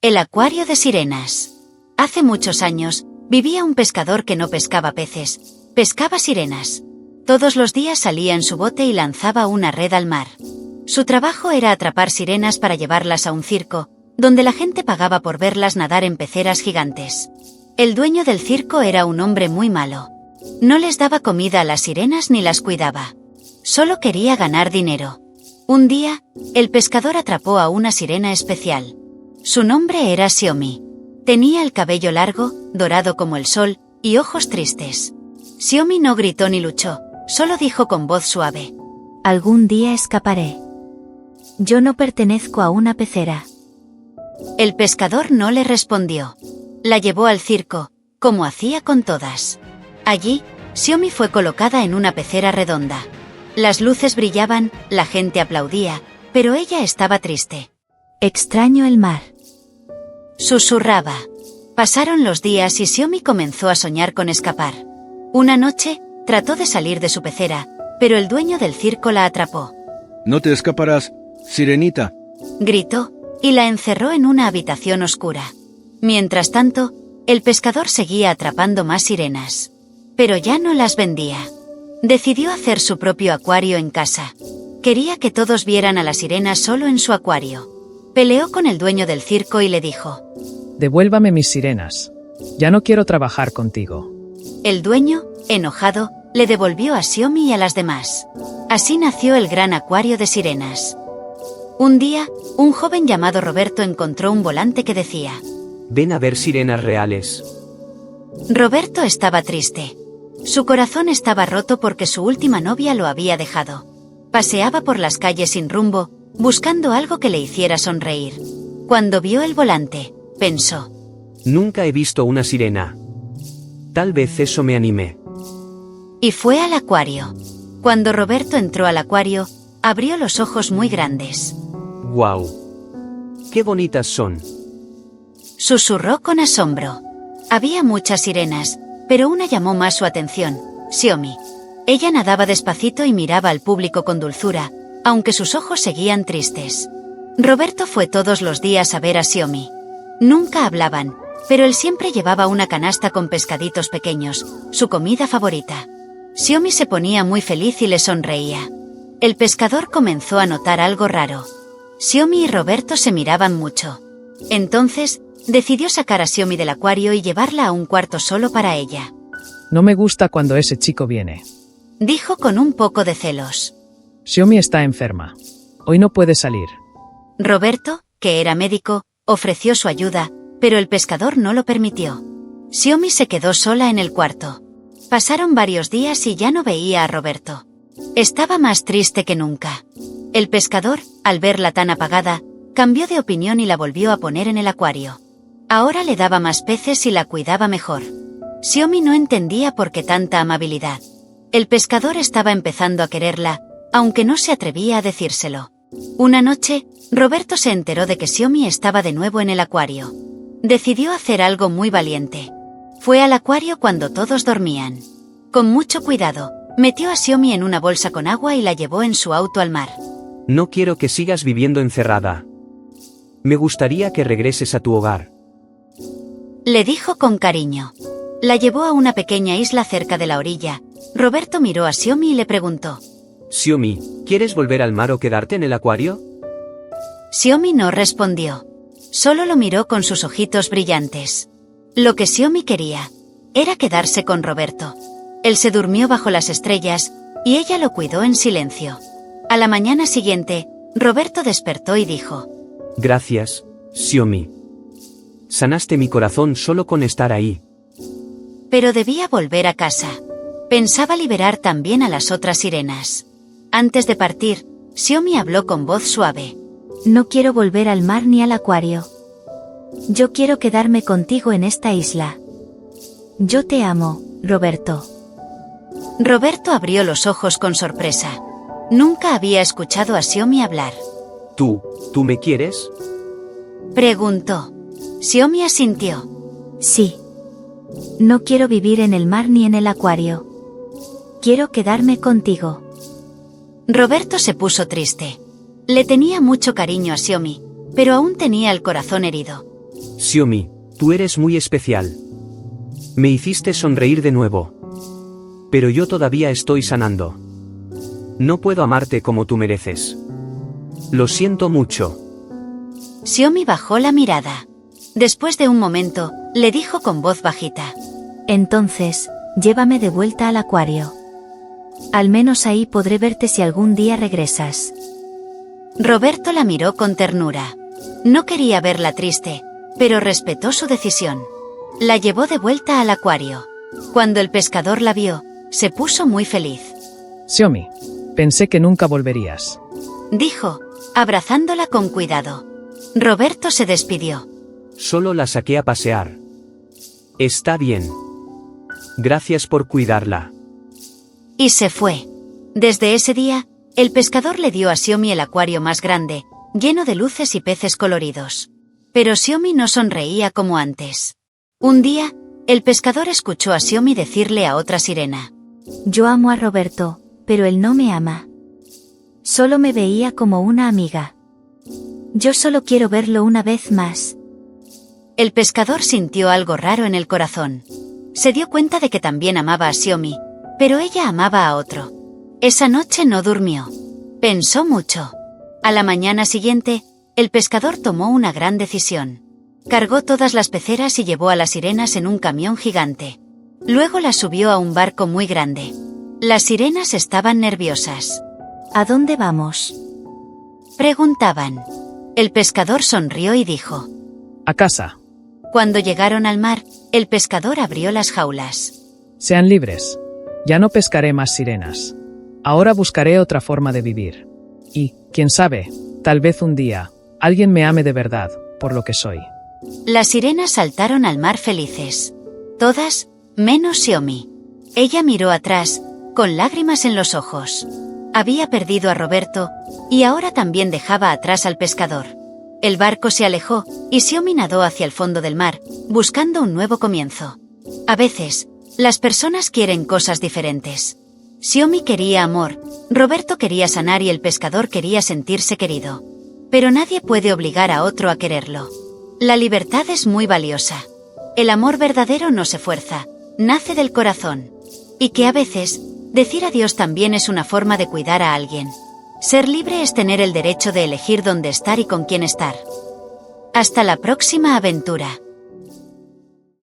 El acuario de sirenas. Hace muchos años, vivía un pescador que no pescaba peces, pescaba sirenas. Todos los días salía en su bote y lanzaba una red al mar. Su trabajo era atrapar sirenas para llevarlas a un circo, donde la gente pagaba por verlas nadar en peceras gigantes. El dueño del circo era un hombre muy malo. No les daba comida a las sirenas ni las cuidaba. Solo quería ganar dinero. Un día, el pescador atrapó a una sirena especial. Su nombre era Xiaomi. Tenía el cabello largo, dorado como el sol, y ojos tristes. Xiaomi no gritó ni luchó, solo dijo con voz suave: Algún día escaparé. Yo no pertenezco a una pecera. El pescador no le respondió. La llevó al circo, como hacía con todas. Allí, Xiaomi fue colocada en una pecera redonda. Las luces brillaban, la gente aplaudía, pero ella estaba triste. Extraño el mar. Susurraba. Pasaron los días y Xiaomi comenzó a soñar con escapar. Una noche, trató de salir de su pecera, pero el dueño del circo la atrapó. No te escaparás, sirenita. Gritó, y la encerró en una habitación oscura. Mientras tanto, el pescador seguía atrapando más sirenas. Pero ya no las vendía. Decidió hacer su propio acuario en casa. Quería que todos vieran a las sirenas solo en su acuario. Peleó con el dueño del circo y le dijo: Devuélvame mis sirenas. Ya no quiero trabajar contigo. El dueño, enojado, le devolvió a Xiaomi y a las demás. Así nació el gran acuario de sirenas. Un día, un joven llamado Roberto encontró un volante que decía: Ven a ver sirenas reales. Roberto estaba triste. Su corazón estaba roto porque su última novia lo había dejado. Paseaba por las calles sin rumbo, buscando algo que le hiciera sonreír. Cuando vio el volante, pensó: Nunca he visto una sirena. Tal vez eso me anime. Y fue al acuario. Cuando Roberto entró al acuario, abrió los ojos muy grandes. ¡Guau! ¡Qué bonitas son! Susurró con asombro. Había muchas sirenas, pero una llamó más su atención: Xiaomi. Ella nadaba despacito y miraba al público con dulzura, aunque sus ojos seguían tristes. Roberto fue todos los días a ver a Xiaomi. Nunca hablaban, pero él siempre llevaba una canasta con pescaditos pequeños, su comida favorita. Xiaomi se ponía muy feliz y le sonreía. El pescador comenzó a notar algo raro. Xiaomi y Roberto se miraban mucho. Entonces, decidió sacar a Xiaomi del acuario y llevarla a un cuarto solo para ella. No me gusta cuando ese chico viene. Dijo con un poco de celos. Xiaomi está enferma. Hoy no puede salir. Roberto, que era médico, ofreció su ayuda, pero el pescador no lo permitió. Xiaomi se quedó sola en el cuarto. Pasaron varios días y ya no veía a Roberto. Estaba más triste que nunca. El pescador, al verla tan apagada, cambió de opinión y la volvió a poner en el acuario. Ahora le daba más peces y la cuidaba mejor. Xiaomi no entendía por qué tanta amabilidad. El pescador estaba empezando a quererla, aunque no se atrevía a decírselo. Una noche, Roberto se enteró de que Xiaomi estaba de nuevo en el acuario. Decidió hacer algo muy valiente. Fue al acuario cuando todos dormían. Con mucho cuidado, metió a Xiaomi en una bolsa con agua y la llevó en su auto al mar. No quiero que sigas viviendo encerrada. Me gustaría que regreses a tu hogar. Le dijo con cariño. La llevó a una pequeña isla cerca de la orilla. Roberto miró a Xiaomi y le preguntó: Xiaomi, ¿quieres volver al mar o quedarte en el acuario? Xiaomi no respondió. Solo lo miró con sus ojitos brillantes. Lo que Xiaomi quería era quedarse con Roberto. Él se durmió bajo las estrellas, y ella lo cuidó en silencio. A la mañana siguiente, Roberto despertó y dijo: Gracias, Xiaomi. Sanaste mi corazón solo con estar ahí. Pero debía volver a casa. Pensaba liberar también a las otras sirenas. Antes de partir, Xiaomi habló con voz suave. No quiero volver al mar ni al acuario. Yo quiero quedarme contigo en esta isla. Yo te amo, Roberto. Roberto abrió los ojos con sorpresa. Nunca había escuchado a Xiaomi hablar. ¿Tú me quieres? Preguntó. Xiaomi asintió. Sí. No quiero vivir en el mar ni en el acuario. Quiero quedarme contigo. Roberto se puso triste. Le tenía mucho cariño a Xiaomi, pero aún tenía el corazón herido. Xiaomi, tú eres muy especial. Me hiciste sonreír de nuevo. Pero yo todavía estoy sanando. No puedo amarte como tú mereces. Lo siento mucho. Xiaomi bajó la mirada. Después de un momento, le dijo con voz bajita. Entonces, llévame de vuelta al acuario. Al menos ahí podré verte si algún día regresas. Roberto la miró con ternura. No quería verla triste, pero respetó su decisión. La llevó de vuelta al acuario. Cuando el pescador la vio, se puso muy feliz. Xiaomi, pensé que nunca volverías. Dijo, abrazándola con cuidado. Roberto se despidió. Solo la saqué a pasear. Está bien. Gracias por cuidarla. Y se fue. Desde ese día, el pescador le dio a Xiaomi el acuario más grande, lleno de luces y peces coloridos. Pero Xiaomi no sonreía como antes. Un día, el pescador escuchó a Xiaomi decirle a otra sirena. Yo amo a Roberto, pero él no me ama. Solo me veía como una amiga. Yo solo quiero verlo una vez más. El pescador sintió algo raro en el corazón. Se dio cuenta de que también amaba a Xiaomi, pero ella amaba a otro. Esa noche no durmió. Pensó mucho. A la mañana siguiente, el pescador tomó una gran decisión. Cargó todas las peceras y llevó a las sirenas en un camión gigante. Luego las subió a un barco muy grande. Las sirenas estaban nerviosas. ¿A dónde vamos? Preguntaban. El pescador sonrió y dijo. A casa. Cuando llegaron al mar, el pescador abrió las jaulas. Sean libres. Ya no pescaré más sirenas. Ahora buscaré otra forma de vivir. Y, quién sabe, tal vez un día, alguien me ame de verdad, por lo que soy. Las sirenas saltaron al mar felices. Todas, menos Xiaomi. Ella miró atrás, con lágrimas en los ojos. Había perdido a Roberto, y ahora también dejaba atrás al pescador. El barco se alejó, y Xiaomi nadó hacia el fondo del mar, buscando un nuevo comienzo. A veces, las personas quieren cosas diferentes. Xiaomi quería amor, Roberto quería sanar y el pescador quería sentirse querido. Pero nadie puede obligar a otro a quererlo. La libertad es muy valiosa. El amor verdadero no se fuerza, nace del corazón. Y que a veces, decir adiós también es una forma de cuidar a alguien. Ser libre es tener el derecho de elegir dónde estar y con quién estar. Hasta la próxima aventura.